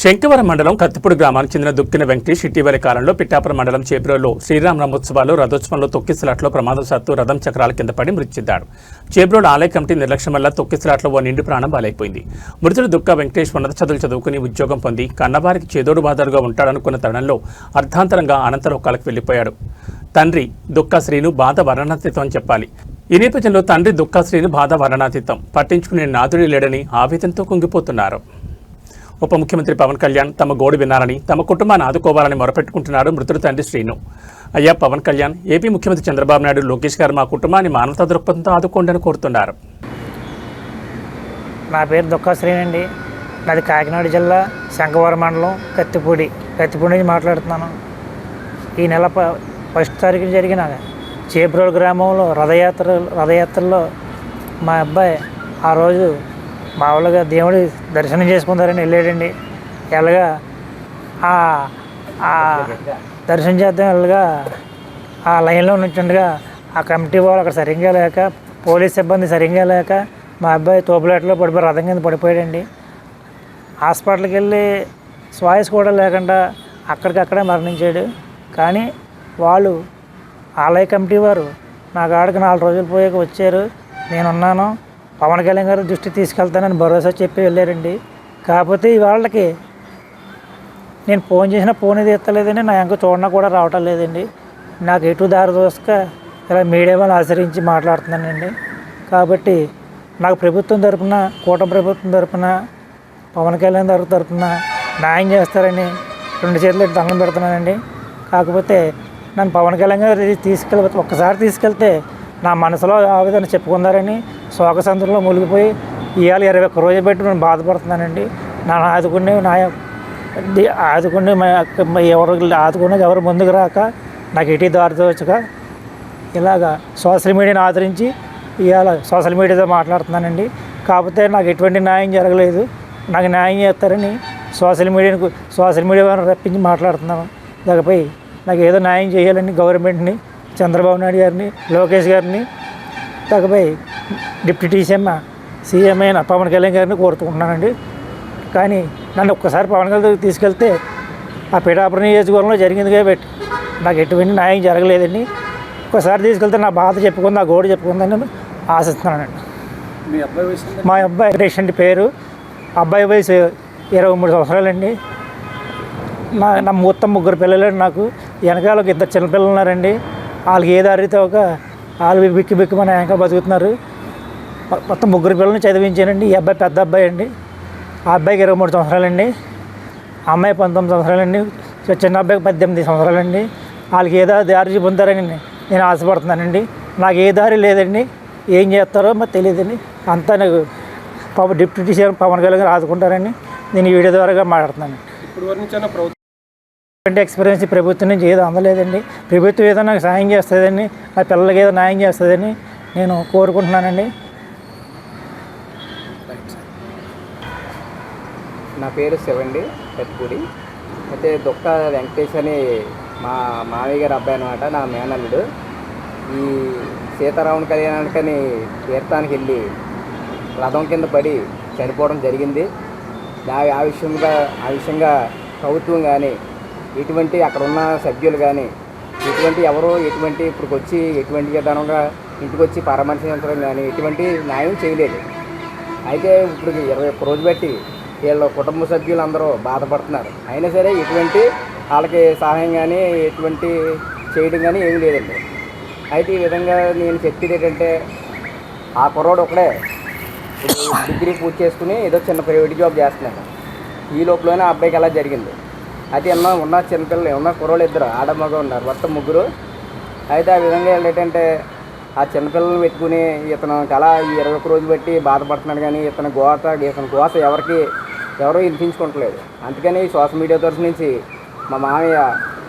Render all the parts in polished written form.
శంకవరం మండలం కత్తిపూడి గ్రామానికి చెందిన దుక్కిన వెంకటేష్ ఇటీవలి కాలంలో పిఠాపురం మండలం చేబ్రోల్లో శ్రీరామనవోత్సవాలు రథోత్సవంలో తొక్కిసలాట్లో ప్రమాదవశాత్తు రథం చక్రాల కింద పడి మృతి చెందాడు. చేబ్రోల్ ఆలయ కమిటీ నిర్లక్ష్యం వల్ల తొక్కిసలాట్లో ఓ నిండు ప్రాణం బలైపోయింది. మృతుడు దుక్క వెంకటేష్ ఉన్నత చదువులు చదువుకుని ఉద్యోగం పొంది కన్నవారికి చేదోడు బాదరుగా ఉంటాడనుకున్న తరుణంలో అర్ధాంతరంగా అనంతలోకాలకు వెళ్లిపోయాడు. తండ్రి దుక్క శ్రీను బాధ వర్ణనాతీతం అని చెప్పాలి. ఈ నేపథ్యంలో తండ్రి దుక్క శ్రీను బాధ వర్ణనాతీతం పట్టించుకునే నాదుడి లేడని ఆవేదనతో కుంగిపోతున్నారు. ఉప ముఖ్యమంత్రి పవన్ కళ్యాణ్ తమ గోడు వినాలని, తమ కుటుంబాన్ని ఆదుకోవాలని మొరపెట్టుకుంటున్నారు మృతుడు తండ్రి శ్రీను. అయ్యా పవన్ కళ్యాణ్, ఏపీ ముఖ్యమంత్రి చంద్రబాబు నాయుడు, లోకేష్ గారు మా కుటుంబాన్ని మానవతా దృక్పథంతో ఆదుకోండి అని కోరుతున్నారు. నా పేరు దుక్క శ్రీను అండి. నాది కాకినాడ జిల్లా శంకవరం మండలం కత్తిపూడి నుంచి మాట్లాడుతున్నాను. ఈ నెల 1వ తారీఖున జరిగిన చేబ్రోల్ గ్రామంలో రథయాత్రలో మా అబ్బాయి ఆ రోజు మామూలుగా దేవుడి దర్శనం చేసుకుంటారని వెళ్ళాడండి. వెళ్ళగా దర్శనం చేద్దాం వెళ్ళగా ఆ లైన్లో నుంచుండగా ఆ కమిటీ వాళ్ళు అక్కడ సరిగ్గా లేక, పోలీస్ సిబ్బంది సరిగ్గా లేక మా అబ్బాయి తోపులాట్లో పడిపోయి రథం కింద పడిపోయాడండి. హాస్పిటల్కి వెళ్ళి శ్వాస కూడా లేకుండా అక్కడికక్కడే మరణించాడు. కానీ వాళ్ళు ఆలయ కమిటీ వారు నా కాడికి 4 రోజులు పోయాక వచ్చారు. నేనున్నాను, పవన్ కళ్యాణ్ గారు దృష్టి తీసుకెళ్తానని భరోసా చెప్పి వెళ్ళారండి. కాకపోతే వాళ్ళకి నేను ఫోన్ చేసినా ఫోన్ ఇది ఎత్తలేదండి, నా ఇంకా చూడనా కూడా రావటం లేదండి. నాకు ఎటు దారి దోసక ఇలా మీడియా వాళ్ళు ఆశ్రయించి మాట్లాడుతున్నానండి. కాబట్టి నాకు ప్రభుత్వం తరఫున, కూటమి ప్రభుత్వం తరఫున, పవన్ కళ్యాణ్ గారి తరఫున న్యాయం చేస్తారని 2 చేతులు దండం పెడుతున్నానండి. కాకపోతే నన్ను పవన్ కళ్యాణ్ గారు ఒక్కసారి తీసుకెళ్తే నా మనసులో ఆవేదన చెప్పుకున్నారని శోకసంద్రంలో మునిగిపోయి ఇవాళ 21 రోజులు పెట్టి నేను బాధపడుతున్నానండి. నన్ను ఆదుకునే ఎవరు ముందుకు రాక, నాకు ఎటీ దారి తోచక ఇలాగా సోషల్ మీడియాని ఆదరించి ఇవాళ సోషల్ మీడియాతో మాట్లాడుతున్నానండి. కాకపోతే నాకు ఎటువంటి న్యాయం జరగలేదు. నాకు న్యాయం చేస్తారని సోషల్ మీడియా రప్పించి మాట్లాడుతున్నాను. దానిపై నాకు ఏదో న్యాయం చేయాలని గవర్నమెంట్ని, చంద్రబాబు నాయుడు గారిని, లోకేష్ గారిని, తగపై డిప్యూటీ సీఎం అయిన పవన్ కళ్యాణ్ గారిని కోరుకుంటున్నానండి. కానీ నన్ను ఒక్కసారి పవన్ కళ్యాణ్ తీసుకెళ్తే ఆ పిఠాపురం నియోజకవర్గంలో జరిగింది కాబట్టి నాకు ఎటువంటి న్యాయం జరగలేదండి. ఒక్కసారి తీసుకెళ్తే నా బాధ చెప్పుకుంది, నా గోడు చెప్పుకుందని ఆశిస్తున్నానండి. మా అబ్బాయి పేషెంట్ పేరు, అబ్బాయి వయసు 23 సంవత్సరాలండి. నా మొత్తం 3 పిల్లలండి. నాకు వెనకాల 2 చిన్నపిల్లలు ఉన్నారండి. వాళ్ళకి ఏ దారితో వాళ్ళు బిక్కి మన వెనక బతుకుతున్నారు. మొత్తం 3 పిల్లల్ని చదివించానండి. ఈ అబ్బాయి పెద్ద అబ్బాయి అండి. ఆ అబ్బాయికి 23 సంవత్సరాలండి, అమ్మాయి 19 సంవత్సరాలండి, చిన్న అబ్బాయికి 18 సంవత్సరాలండి. వాళ్ళకి ఏ దారి చూపుతారని నేను ఆశపడుతున్నానండి. నాకు ఏ దారి లేదండి. ఏం చేస్తారో మరి తెలియదండి. అంతా నాకు డిప్యూటీ సీఎం పవన్ కళ్యాణ్ గారు ఆదుకుంటారని నేను ఈ వీడియో ద్వారా మాట్లాడుతున్నాను. ఎక్స్పీరియన్స్ ప్రభుత్వం నుంచి ఏదో అందలేదండి. ప్రభుత్వం ఏదో నాకు సాయం చేస్తుందని, నా పిల్లలకి ఏదో న్యాయం చేస్తుందని నేను కోరుకుంటున్నానండి. నా పేరు శివండి, కత్తిపూడి. అయితే దుక్క వెంకటేష్ అని మా మామయ్య గారి అబ్బాయి అనమాట, నా మేనల్లుడు. ఈ సీతారాముని కళ్యాణానికని తీర్థానికి వెళ్ళి రథం కింద పడి చనిపోవడం జరిగింది. ఆ విషయంగా ప్రభుత్వం కానీ, ఎటువంటి అక్కడ ఉన్న సభ్యులు కానీ, ఎటువంటి ఇప్పుడు వచ్చి ఎటువంటి విధానంగా ఇంటికి వచ్చి పరామర్శించడం కానీ ఎటువంటి న్యాయం చేయలేదు. అయితే ఇప్పుడు 21 రోజు బట్టి వీళ్ళ కుటుంబ సభ్యులు అందరూ బాధపడుతున్నారు. అయినా సరే ఎటువంటి వాళ్ళకి సహాయం కానీ ఎటువంటి చేయడం కానీ ఏమీ లేదండి. అయితే ఈ విధంగా నేను చెప్పేది ఏంటంటే, ఆ కుర్రోడు ఒకడే డిగ్రీ పూర్తి చేసుకుని ఏదో చిన్న ప్రైవేట్ జాబ్ చేస్తున్నాడు. ఈ లోపలనే ఆ అబ్బాయికి అలా జరిగింది. అయితే ఉన్న చిన్నపిల్లలు ఉన్న కుర్రోళ్ళు 2 ఆడమగ ఉన్నారు, మొత్తం 3. అయితే ఆ విధంగా ఏంటంటే ఆ చిన్నపిల్లలను పెట్టుకుని ఇతను అలా ఈ 21 రోజు బట్టి బాధపడుతున్నాడు. కానీ ఇతని గోస ఎవరూ వినిపించుకోవట్లేదు. అందుకని సోషల్ మీడియా తరఫు నుంచి మా మామయ్య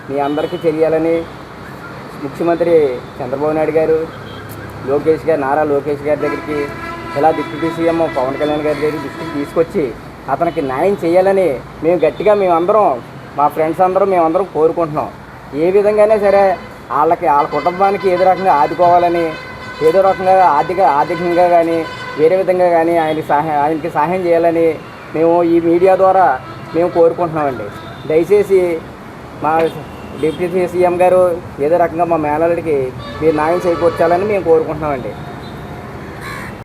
మీ అందరికీ తెలియాలని ముఖ్యమంత్రి చంద్రబాబు నాయుడు గారు, నారా లోకేష్ గారి దగ్గరికి, ఇలా డిప్యూటీ సీఎం పవన్ కళ్యాణ్ గారి దగ్గరికి దృష్టికి తీసుకొచ్చి అతనికి న్యాయం చేయాలని మేము మేమందరం, మా ఫ్రెండ్స్ అందరం మేమందరం కోరుకుంటున్నాం. ఏ విధంగానే సరే వాళ్ళ కుటుంబానికి ఏదో రకంగా ఆదుకోవాలని, ఏదో రకంగా ఆర్థికంగా కానీ వేరే విధంగా కానీ ఆయనకి సహాయం చేయాలని మేము ఈ మీడియా ద్వారా మేము కోరుకుంటున్నామండి. దయచేసి మా డిప్యూటీ సీఎం గారు ఏదో రకంగా మా మేనల్లుడికి మీరు న్యాయం చేకూర్చాలని మేము కోరుకుంటున్నామండి.